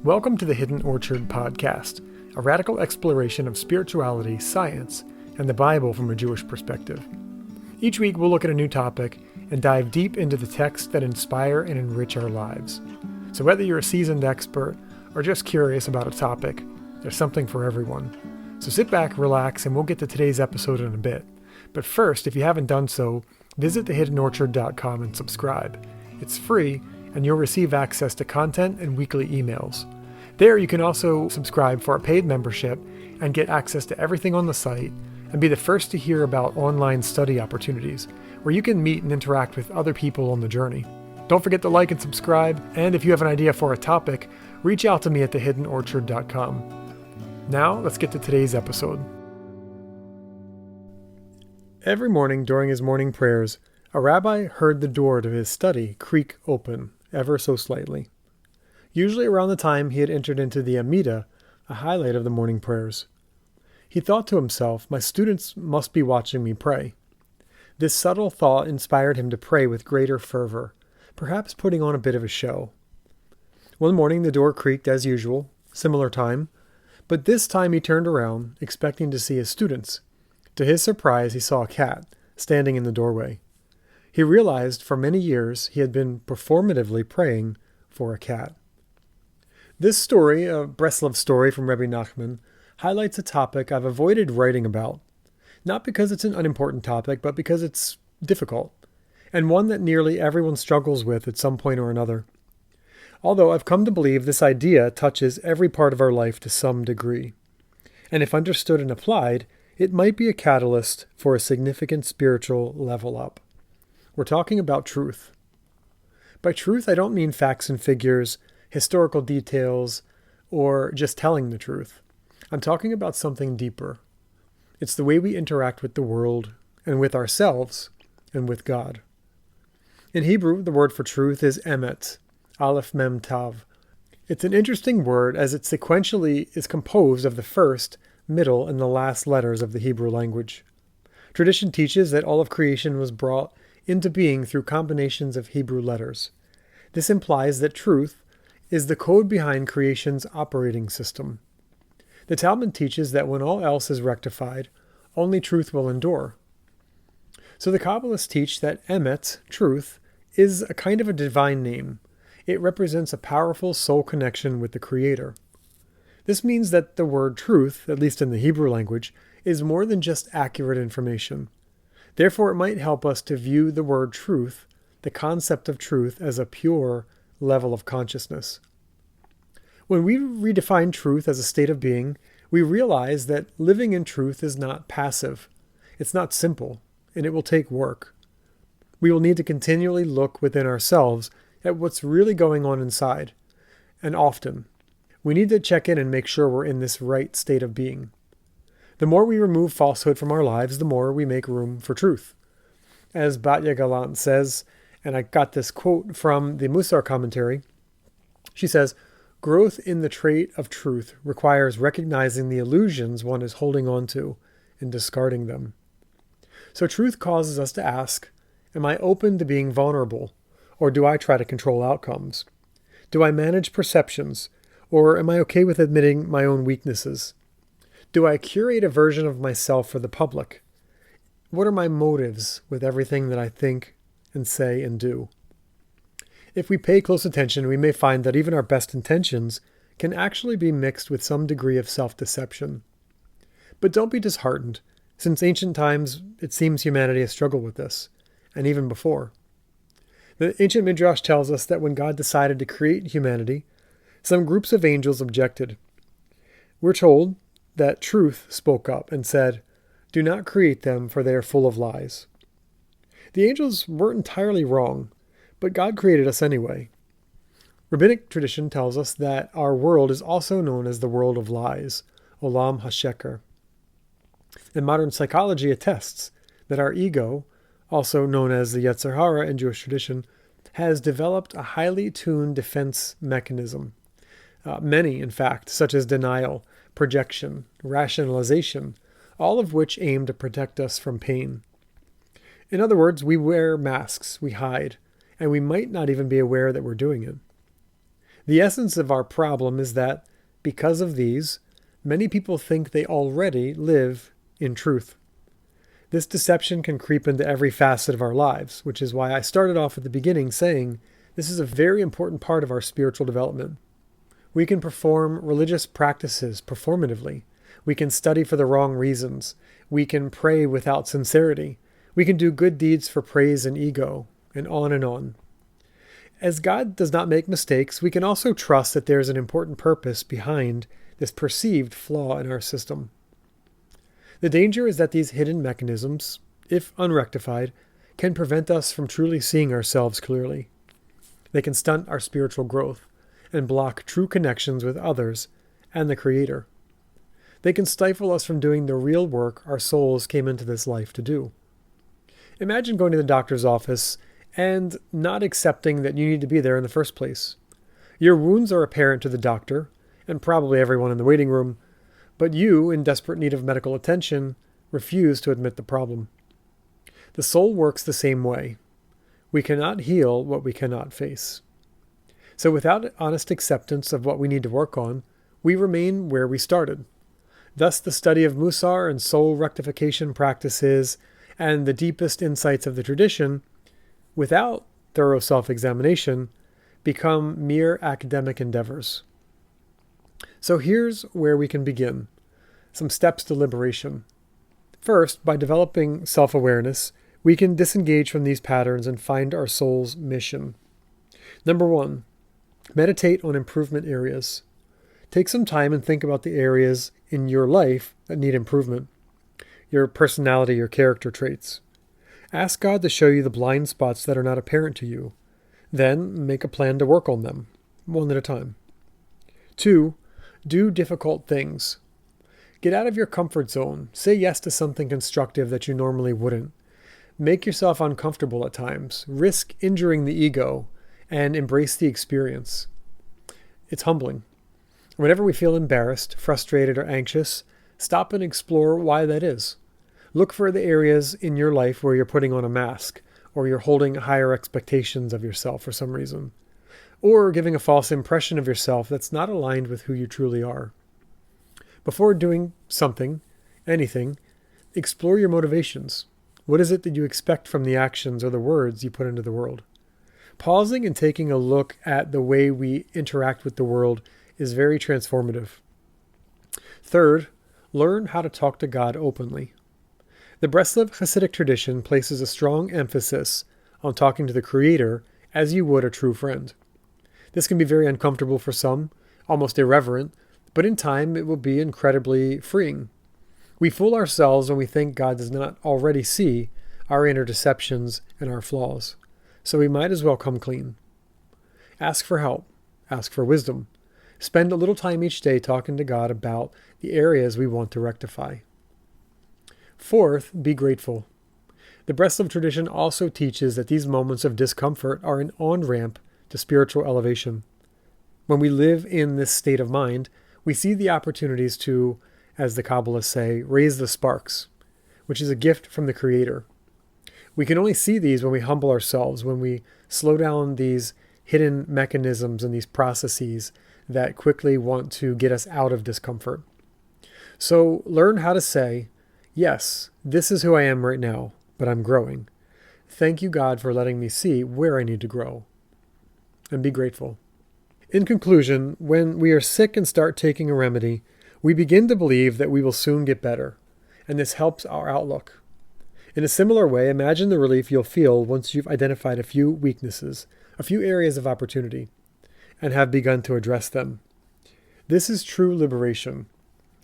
Welcome to the Hidden Orchard podcast, a radical exploration of spirituality, science, and the Bible from a Jewish perspective. Each week we'll look at a new topic and dive deep into the texts that inspire and enrich our lives. So whether you're a seasoned expert or just curious about a topic, there's something for everyone. So sit back, relax, and we'll get to today's episode in a bit. But first, if you haven't done so, visit thehiddenorchard.com and subscribe. It's free, and you'll receive access to content and weekly emails. There you can also subscribe for a paid membership and get access to everything on the site and be the first to hear about online study opportunities where you can meet and interact with other people on the journey. Don't forget to like and subscribe, and if you have an idea for a topic, reach out to me at thehiddenorchard.com. Now, let's get to today's episode. Every morning during his morning prayers, a rabbi heard the door to his study creak open, ever so slightly. Usually around the time he had entered into the Amidah, a highlight of the morning prayers. He thought to himself, my students must be watching me pray. This subtle thought inspired him to pray with greater fervor, perhaps putting on a bit of a show. One morning the door creaked as usual, similar time, but this time he turned around, expecting to see his students. To his surprise, he saw a cat standing in the doorway. He realized for many years he had been performatively praying for a cat. This story, a Breslov story from Rebbe Nachman, highlights a topic I've avoided writing about, not because it's an unimportant topic, but because it's difficult, and one that nearly everyone struggles with at some point or another. Although I've come to believe this idea touches every part of our life to some degree, and if understood and applied, it might be a catalyst for a significant spiritual level up. We're talking about truth. By truth, I don't mean facts and figures, historical details, or just telling the truth. I'm talking about something deeper. It's the way we interact with the world, and with ourselves, and with God. In Hebrew, the word for truth is Emet, Aleph Mem Tav. It's an interesting word as it sequentially is composed of the first, middle, and the last letters of the Hebrew language. Tradition teaches that all of creation was brought into being through combinations of Hebrew letters. This implies that truth is the code behind creation's operating system. The Talmud teaches that when all else is rectified, only truth will endure. So the Kabbalists teach that Emet, truth, is a kind of a divine name. It represents a powerful soul connection with the Creator. This means that the word truth, at least in the Hebrew language, is more than just accurate information. Therefore, it might help us to view the word truth, the concept of truth, as a pure level of consciousness. When we redefine truth as a state of being, we realize that living in truth is not passive. It's not simple, and it will take work. We will need to continually look within ourselves at what's really going on inside, and often. We need to check in and make sure we're in this right state of being. The more we remove falsehood from our lives, the more we make room for truth. As Batya Galant says, and I got this quote from the Musar commentary, she says, growth in the trait of truth requires recognizing the illusions one is holding on to and discarding them. So truth causes us to ask, am I open to being vulnerable, or do I try to control outcomes? Do I manage perceptions, or am I okay with admitting my own weaknesses? Do I curate a version of myself for the public? What are my motives with everything that I think and say and do? If we pay close attention, we may find that even our best intentions can actually be mixed with some degree of self-deception. But don't be disheartened. Since ancient times, it seems humanity has struggled with this, and even before. The ancient Midrash tells us that when God decided to create humanity, some groups of angels objected. We're told that truth spoke up and said, do not create them, for they are full of lies. The angels weren't entirely wrong, but God created us anyway. Rabbinic tradition tells us that our world is also known as the world of lies, Olam HaSheker. And modern psychology attests that our ego, also known as the Yetzer Hara in Jewish tradition, has developed a highly tuned defense mechanism. Many, in fact, such as denial, projection, rationalization, all of which aim to protect us from pain. In other words, we wear masks, we hide, and we might not even be aware that we're doing it. The essence of our problem is that, because of these, many people think they already live in truth. This deception can creep into every facet of our lives, which is why I started off at the beginning saying this is a very important part of our spiritual development. We can perform religious practices performatively. We can study for the wrong reasons. We can pray without sincerity. We can do good deeds for praise and ego, and on and on. As God does not make mistakes, we can also trust that there is an important purpose behind this perceived flaw in our system. The danger is that these hidden mechanisms, if unrectified, can prevent us from truly seeing ourselves clearly. They can stunt our spiritual growth and block true connections with others and the Creator. They can stifle us from doing the real work our souls came into this life to do. Imagine going to the doctor's office and not accepting that you need to be there in the first place. Your wounds are apparent to the doctor, and probably everyone in the waiting room, but you, in desperate need of medical attention, refuse to admit the problem. The soul works the same way. We cannot heal what we cannot face. So without honest acceptance of what we need to work on, we remain where we started. Thus, the study of Musar and soul rectification practices and the deepest insights of the tradition, without thorough self-examination, become mere academic endeavors. So here's where we can begin. Some steps to liberation. First, by developing self-awareness, we can disengage from these patterns and find our soul's mission. Number 1, meditate on improvement areas. Take some time and think about the areas in your life that need improvement. Your personality, your character traits. Ask God to show you the blind spots that are not apparent to you. Then make a plan to work on them, one at a time. 2, do difficult things. Get out of your comfort zone. Say yes to something constructive that you normally wouldn't. Make yourself uncomfortable at times. Risk injuring the ego and embrace the experience. It's humbling. Whenever we feel embarrassed, frustrated, or anxious, stop and explore why that is. Look for the areas in your life where you're putting on a mask, or you're holding higher expectations of yourself for some reason, or giving a false impression of yourself that's not aligned with who you truly are. Before doing something, anything, explore your motivations. What is it that you expect from the actions or the words you put into the world? Pausing and taking a look at the way we interact with the world is very transformative. Third, learn how to talk to God openly. The Breslov Hasidic tradition places a strong emphasis on talking to the Creator as you would a true friend. This can be very uncomfortable for some, almost irreverent, but in time it will be incredibly freeing. We fool ourselves when we think God does not already see our inner deceptions and our flaws, so we might as well come clean. Ask for help. Ask for wisdom. Spend a little time each day talking to God about the areas we want to rectify. Fourth, be grateful. The Breslov tradition also teaches that these moments of discomfort are an on-ramp to spiritual elevation. When we live in this state of mind, we see the opportunities to, as the Kabbalists say, raise the sparks, which is a gift from the Creator. We can only see these when we humble ourselves, when we slow down these hidden mechanisms and these processes that quickly want to get us out of discomfort. So learn how to say, yes, this is who I am right now, but I'm growing. Thank you, God, for letting me see where I need to grow. And be grateful. In conclusion, when we are sick and start taking a remedy, we begin to believe that we will soon get better, and this helps our outlook. In a similar way, imagine the relief you'll feel once you've identified a few weaknesses, a few areas of opportunity, and have begun to address them. This is true liberation.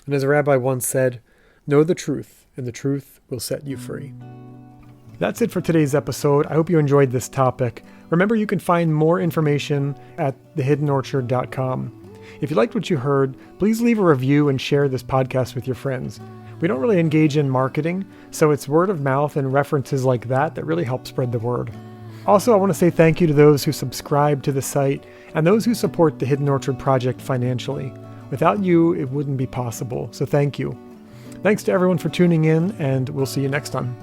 And as a rabbi once said, know the truth, and the truth will set you free. That's it for today's episode. I hope you enjoyed this topic. Remember, you can find more information at thehiddenorchard.com. If you liked what you heard, please leave a review and share this podcast with your friends. We don't really engage in marketing, so it's word of mouth and references like that that really help spread the word. Also, I want to say thank you to those who subscribe to the site and those who support the Hidden Orchard Project financially. Without you, it wouldn't be possible, so thank you. Thanks to everyone for tuning in, and we'll see you next time.